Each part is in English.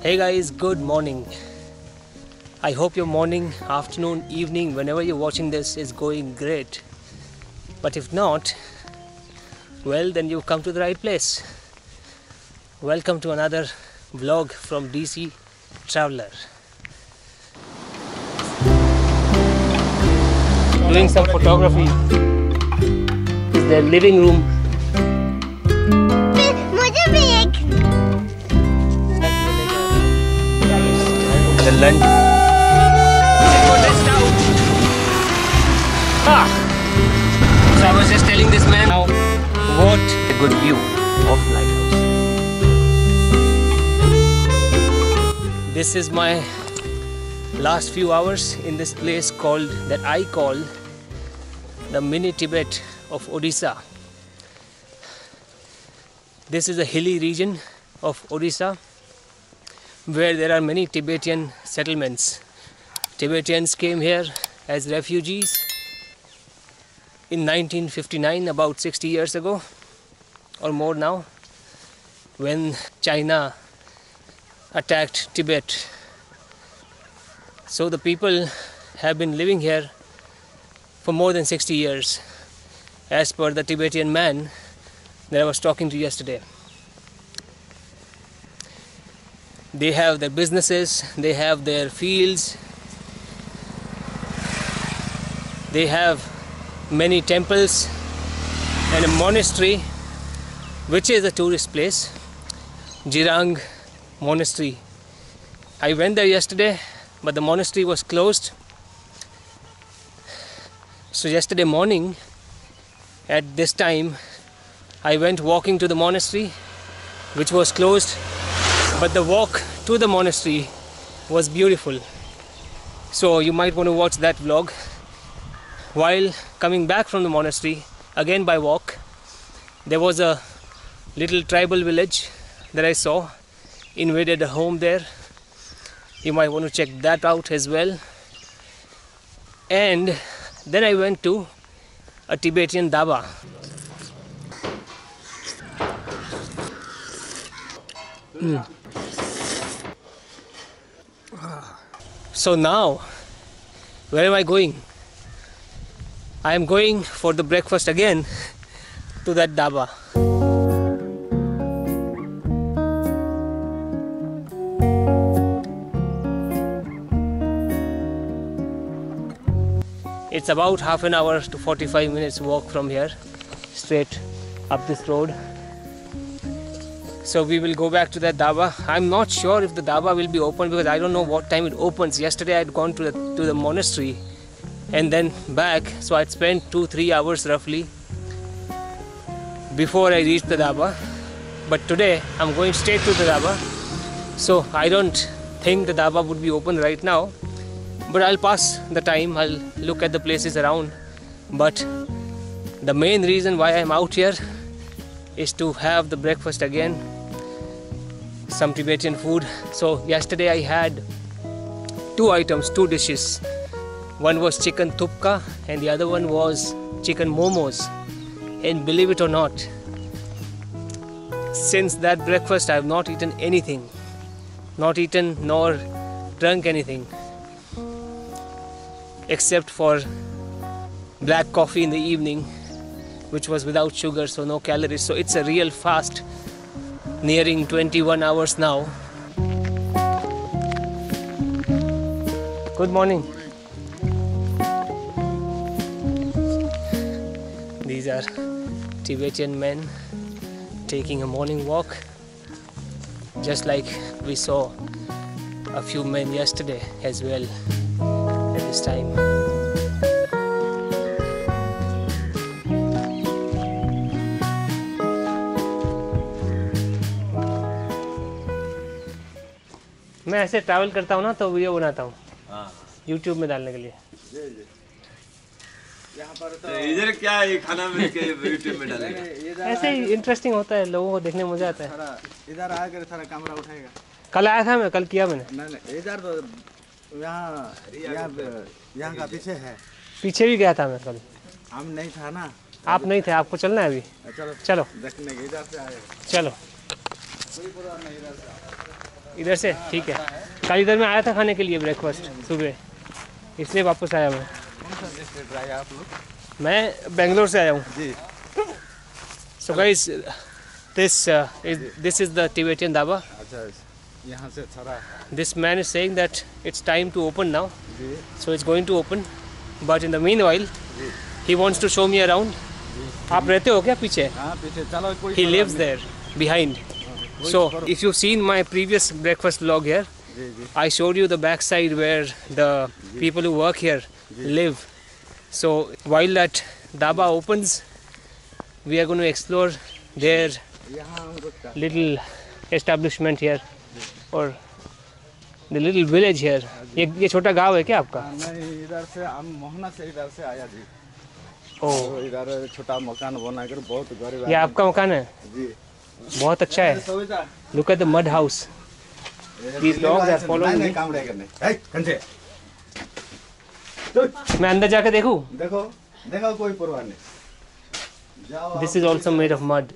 Hey guys, good morning. I hope your morning, afternoon, evening, whenever you're watching this is going great. But if not, well, then you've come to the right place. Welcome to another vlog from DC Traveler. Doing some photography. This is their living room. The lunch. So I was just telling this man now what a good view of lighthouse. This is my last few hours in this place called that I call the mini Tibet of Odisha. This is a hilly region of Odisha where there are many Tibetan settlements. Tibetans came here as refugees in 1959, about 60 years ago or more now, when China attacked Tibet. So the people have been living here for more than 60 years, as per the Tibetan man that I was talking to yesterday. They have their businesses, they have their fields, they have many temples and a monastery which is a tourist place, Jirang Monastery. I went there yesterday, but the monastery was closed. So yesterday morning at this time I went walking to the monastery, which was closed. But the walk to the monastery was beautiful. So you might want to watch that vlog. While coming back from the monastery, again by walk, there was a little tribal village that I saw, invaded a home there. You might want to check that out as well. And then I went to a Tibetan dhaba. So now, where am I going? I am going for the breakfast again to that dhaba. It's about half an hour to 45 minutes walk from here, straight up this road. So we will go back to that dhaba. I'm not sure if the dhaba will be open because I don't know what time it opens. Yesterday I had gone to the monastery and then back, so I'd spent 2-3 hours roughly before I reached the dhaba. But today I'm going straight to the dhaba, so I don't think the dhaba would be open right now. But I'll pass the time, I'll look at the places around. But the main reason why I'm out here is to have the breakfast again, some Tibetan food. So yesterday I had two dishes. One was chicken thupka and the other one was chicken momos. And believe it or not, since that breakfast I have not eaten anything, not eaten nor drunk anything, except for black coffee in the evening, which was without sugar, so no calories. So it's a real fast, nearing 21 hours now. Good morning. These are Tibetan men taking a morning walk, just like we saw a few men yesterday as well at this time. मैं ऐसे travel करता हूँ ना तो video बनाता हूँ YouTube में डालने के लिए। यहाँ पर तो इधर क्या है, खाना में के YouTube में डालेगा। ऐसे ही इंटरेस्टिंग होता है, लोगों को देखने में मजा आता है। इधर आकर सारा कैमरा उठाएगा। कल आया था मैं, कल किया मैंने। नहीं इधर तो यहाँ का पीछे है। पीछे भी गया था मैं कल। हम नहीं था ना। आप नहीं थे, आपको चलना है अभी? चलो चलो देखने के, इधर से आए। चलो इधर से ठीक है। कल इधर मैं आया था खाने के लिए ब्रेकफास्ट सुबह, इसलिए वापस आया मैं। कौन सा डिस्ट्रिक्ट रहा है आप लोग? मैं बेंगलोर से आया हूँ। जी। So guys this is the Tibetan dhaba. अच्छा, यहाँ से थोड़ा। This man is saying that it's time to open now, ji so it's going to open. But in the meanwhile, ji he wants to show me around. आप रहते हो क्या पीछे? हाँ पीछे चलो कोई। He lives there behind. So if you've seen my previous breakfast vlog here, ji ji I showed you the backside where the people who work here live. So while that dhaba opens, we are going to explore their यहाँ हम रुकता। little establishment here or the little village here. ये छोटा गांव है क्या आपका? नहीं, इधर से हम मोहना से इधर से आया जी। ओह, तो इधर छोटा मकान बनाकर बहुत गरीब। ये आपका मकान है? जी। बहुत अच्छा है। Look at the mud house. These dogs are following me. काम करने। कंचे। मैं अंदर जाके देखूं? देखो देखो कोई परवाह नहीं। जाओ। This is also made of mud.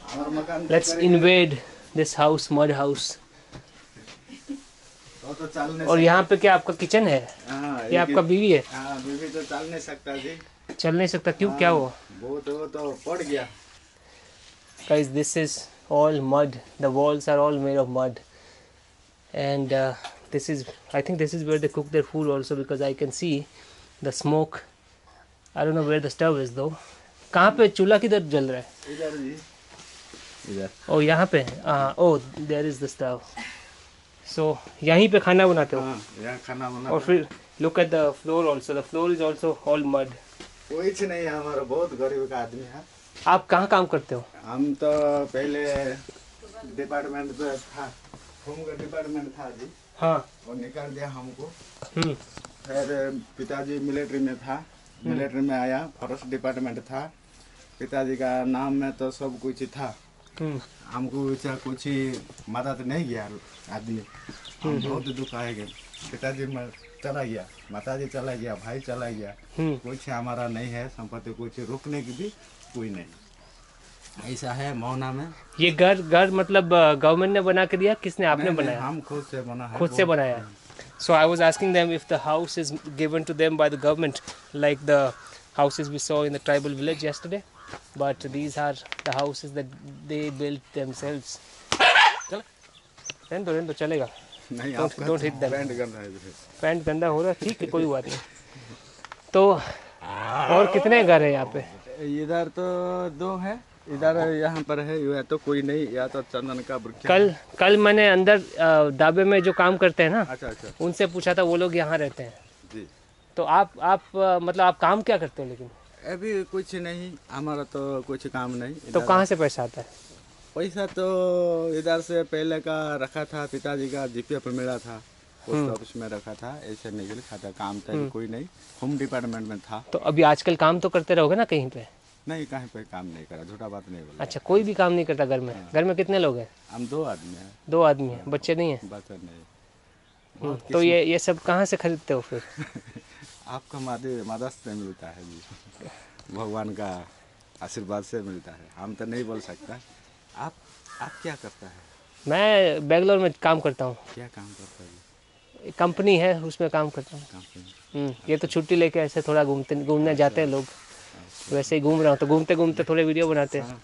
हमारा मकान। Let's invade this house, mud house. तो चल नहीं। और यहाँ पे क्या आपका किचन है? हाँ, ये आपका बीवी है? हाँ, बीवी तो चल नहीं सकता जी। चल नहीं सकता क्यों? क्या हुआ? वो तो पड़ गया। Guys, this is all mud. The walls are all made of mud, and this is, I think this is where they cook their food also, because I can see the smoke. I don't know where the stove is though. कहाँ पे चूल्हा किधर जल रहा है? इधर जी। इधर। ओ यहाँ पे। ओ there is the stove. So यहीं पे खाना बनाते हो? हाँ, यहाँ खाना बना। और फिर look at the floor also. The floor is also all mud. कुछ नहीं, हमारा बहुत गरीब का आदमी है। आप कहाँ काम करते हो? हम तो पहले डिपार्टमेंट पे था, होम का डिपार्टमेंट था जी। हाँ। वो निकाल दिया हमको। हम्म। फिर पिताजी मिलिट्री में था, मिलिट्री में आया, फॉरेस्ट डिपार्टमेंट था। पिताजी का नाम में तो सब कुछ था, हमको वैसा कुछ मदद नहीं किया आदमी। हम बहुत दुख आएगा। पिताजी में चला गया, माताजी चला गया, भाई चला गया, कुछ हमारा नहीं है संपत्ति, कुछ रुकने की भी कोई नहीं। ऐसा है मोहना में। ये घर मतलब गवर्नमेंट ने बना के दिया, किसने? आपने बनाया? हम खुद से बना है। खुद से बनाया। So I was asking them if the house is given to them by the government, like the houses we saw in the tribal village yesterday, but these are the houses that they built themselves. रहने दो चलेगा। नहीं, don't hit them. Pant गंदा है। Pant गंदा हो रहा है, ठीक है कोई बात नहीं। तो और कितने घर है यहाँ पे? इधर तो 2 है, इधर यहाँ पर है, यह तो कोई नहीं, या तो चंदन का वृक्ष। कल मैंने अंदर ढाबे में जो काम करते हैं ना, अच्छा, उनसे पूछा था, वो लोग यहाँ रहते हैं जी। तो आप मतलब आप काम क्या करते हो? लेकिन अभी कुछ नहीं, हमारा तो कुछ काम नहीं। तो कहाँ से पैसा आता है? पैसा तो इधर से पहले का रखा था, पिताजी का जीपीएफ मिला था, पोस्ट ऑफिस में रखा था, ऐसे निकल खाता। काम था कोई नहीं, होम डिपार्टमेंट में था। तो अभी आजकल काम तो करते रहोगे ना कहीं पे? नहीं, कहीं पे काम नहीं करा, झूठा बात नहीं बोला। अच्छा, कोई भी काम नहीं करता घर में? घर में कितने लोग हैं? हम 2 आदमी हैं। 2 आदमी हैं, बच्चे नहीं हैं? बच्चे नहीं। तो ये सब कहाँ से खरीदते हो फिर? आपका मदद से मिलता है जी, भगवान का आशीर्वाद से मिलता है। हम तो नहीं बोल सकता। आप क्या करता है? मैं बेंगलोर में काम करता हूँ। क्या काम करता है? कंपनी है, उसमें काम करता हूँ। ये तो छुट्टी लेके ऐसे थोड़ा घूमने जाते हैं लोग, वैसे ही घूम रहा हूँ। तो घूमते घूमते थोड़े वीडियो बनाते हैं।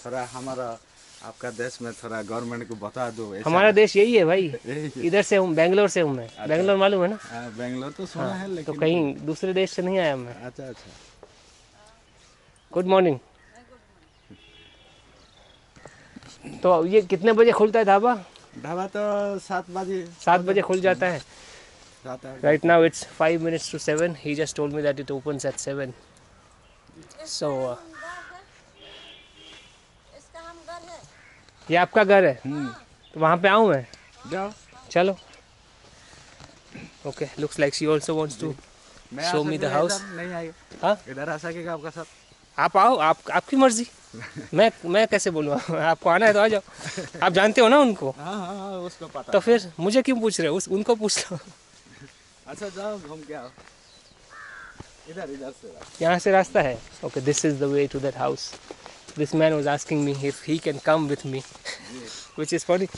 थोड़ा हमारा आपका देश में थोड़ा गवर्नमेंट को बता दो। हमारा देश यही है भाई। इधर से हूँ, बेंगलोर से हूँ मैं। बेंगलोर मालूम है ना? बेंगलोर तो सुना है, लेकिन तो कहीं दूसरे देश से नहीं आया मैं। अच्छा। Good morning. तो ये कितने बजे खुलता है ढाबा? ढाबा तो 7 बजे। 7 बजे खुल जाता है। 7 Right now it's 5 minutes to 7. He just told me that it opens at 7. So ये आपका घर है? तो वहाँ पे आऊँ मैं? जाओ, चलो। Okay, looks like she also wants to show me the house. नहीं आएगा। हाँ? इधर आ सकेगा आपका साथ? आप आओ, आपकी मर्जी। मैं कैसे बोलूँ? आपको आना है तो आ जाओ। आप जानते हो ना उनको? हाँ, उसको पता। तो फिर मुझे क्यों पूछ रहे हो? उनको पूछ लो। अच्छा, जाओ घूम के आओ। इधर से यहाँ से रास्ता है? Okay, this is the way to that house. this man was asking me if he can come with me, which is funny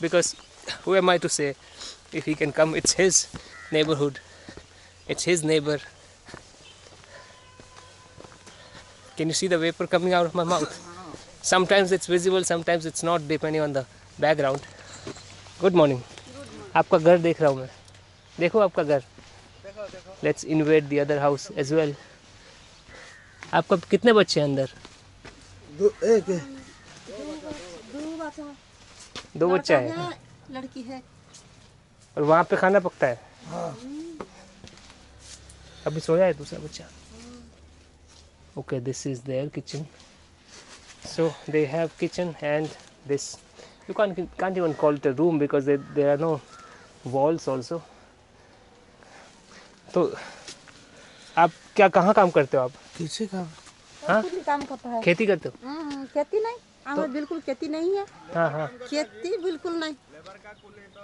because who am I to say if he can come? It's his neighborhood, it's his neighbor. Can you see the vapor coming out of my mouth? Sometimes it's visible, sometimes it's not, depending on the background. Good morning. आपका घर देख रहा हूँ मैं. देखो आपका घर. Let's invade the other house as well. आपका कितने बच्चे हैं अंदर? दो बच्चा है. लड़की है. और वहाँ पे खाना पकता है. अभी सोया है दूसरा बच्चा. Okay, this is their kitchen. So they have kitchen and this. You can't even call it a room because there are no walls also. तो आप क्या कहाँ काम करते हो आप? किसी काम? हाँ? काम करता है. खेती करते हो? खेती नहीं. हमें बिल्कुल खेती नहीं है. हाँ हाँ. खेती बिल्कुल नहीं.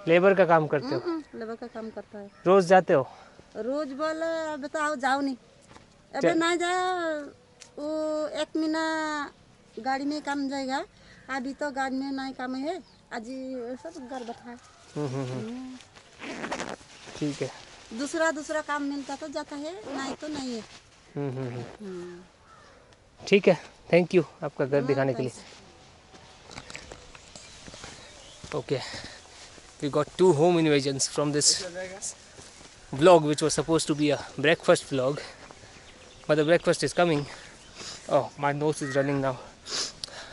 लेबर का काम करते हो? लेबर का काम करता है. रोज जाते हो? रोज बोले अब तो आओ जाओ नहीं. अबे ना जाओ. वो 1 महीना गाड़ी में काम जाएगा. अभी तो गाड़ी में नहीं काम है. आज सब घर बैठा है. ठीक है. दूसरा काम मिलता तो जाता है, नहीं तो नहीं है. ठीक है. थैंक यू आपका घर दिखाने के लिए. Okay, we got 2 home invasions from this vlog, which was supposed to be a breakfast vlog, but the breakfast is coming. Oh, my nose is running now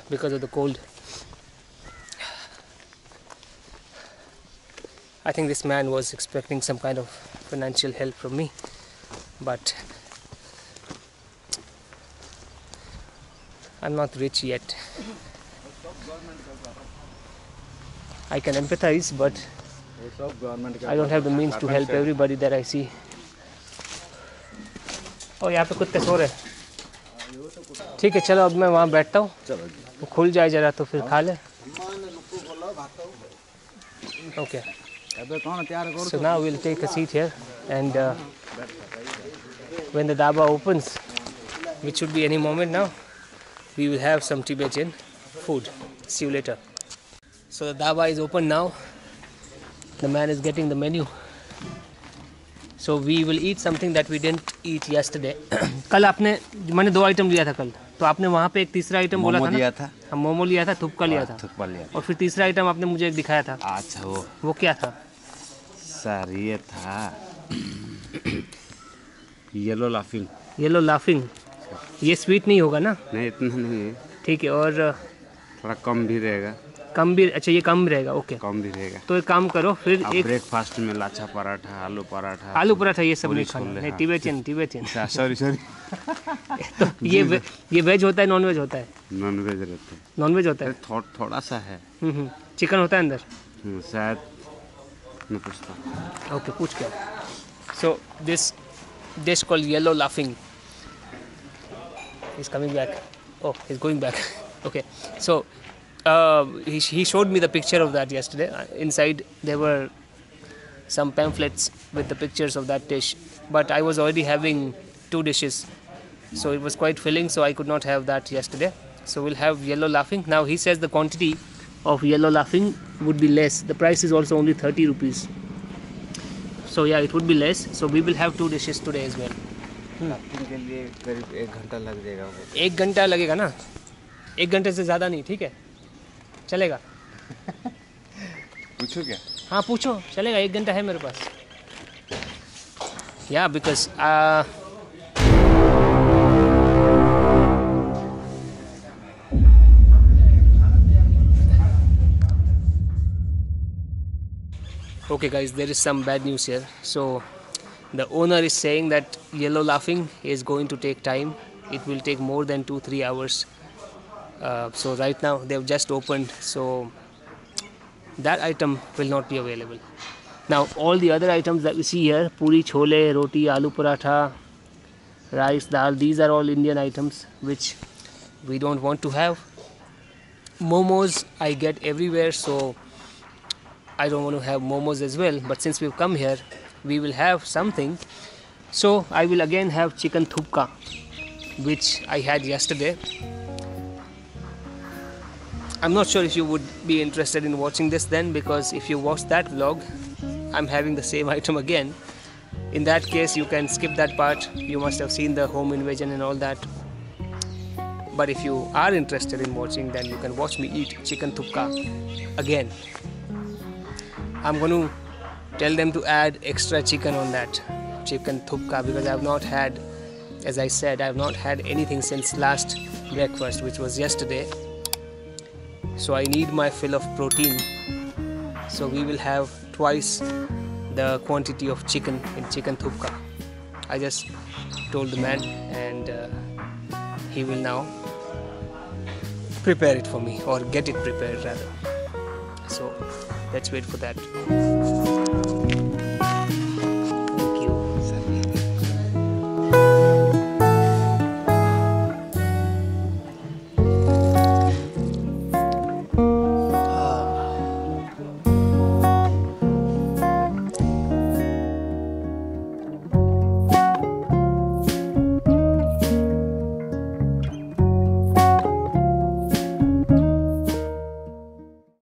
because of the cold. I think this man was expecting some kind of financial help from me, but I'm not rich yet. I can empathize, but I don't have the means to help everybody that I see. Oh, यहाँ पे कुत्ते सो रहे. ठीक है, चलो अब मैं वहाँ बैठता हूँ. वो खुल जाए जरा तो फिर खा ले. Okay. So now we'll take a seat here, and when the dhaba opens, which should be any moment now, we will have some Tibetan food. See you later. So the dhaba is open now. The man is getting the menu. So we will eat something that we didn't eat yesterday. कल मैंने 2 item लिया था कल. तो आपने वहाँ पे एक तीसरा आइटम बोला था ना? हम मोमो लिया था, थुपका लिया था. और फिर तीसरा आइटम आपने मुझे एक दिखाया था. अच्छा, वो क्या था? सर ये था येलो लाफिंग. Yellow laughing. ये स्वीट नहीं होगा ना? नहीं, इतना नहीं है. ठीक है. और थोड़ा कम भी रहेगा. कम भी? अच्छा, ये कम रहेगा. ओके, कम भी रहेगा. तो एक काम करो फिर. एक ब्रेकफास्ट में लाछा पराठा, आलू पराठा ये सब नहीं खाना. नहीं, टिबेटियन. सॉरी. तो ये वेज होता है, नॉन वेज होता है? नॉन वेज रहता है. नॉन वेज होता है. थोड़ा सा है. चिकन होता है अंदर? शायद मैं पूछता. ओके, पूछ के. So this dish called yellow laughing. He's coming back. Oh, he's going back. Okay, so he showed me the picture of that yesterday. Inside there were some pamphlets with the pictures of that dish, but I was already having 2 dishes, so it was quite filling, so I could not have that yesterday. So we'll have yellow laughing. Now he says the quantity of yellow laughing would be less. The price is also only 30 rupees. So yeah, it would be less. So we will have 2 dishes today as well. के लिए करीब 1 घंटा लग जाएगा. 1 घंटा लगेगा ना? 1 घंटे से ज़्यादा नहीं. ठीक है, चलेगा. पूछो क्या? हाँ पूछो, चलेगा. 1 घंटा है मेरे पास. Yeah, because okay guys, there is some bad news here. So the owner is saying that yellow laughing is going to take time. It will take more than 2-3 hours. So right now they have just opened, so that item will not be available. Now all the other items that we see here, puri, chole, roti, aloo paratha, rice, dal, these are all Indian items which we don't want to have. Momos I get everywhere, so I don't want to have momos as well, but since we've come here, we will have something. So I will again have chicken thupka, which I had yesterday. I'm not sure if you would be interested in watching this then, because if you watch that vlog, I'm having the same item again. In that case, you can skip that part. You must have seen the home invasion and all that. But if you are interested in watching, then you can watch me eat chicken thupka again. I'm going to tell them to add extra chicken on that chicken thupka, because I've not had, as I said, I've not had anything since last breakfast, which was yesterday. So I need my fill of protein. So we will have twice the quantity of chicken in chicken thupka. I just told the man, and he will now prepare it for me, or get it prepared rather. So let's wait for that.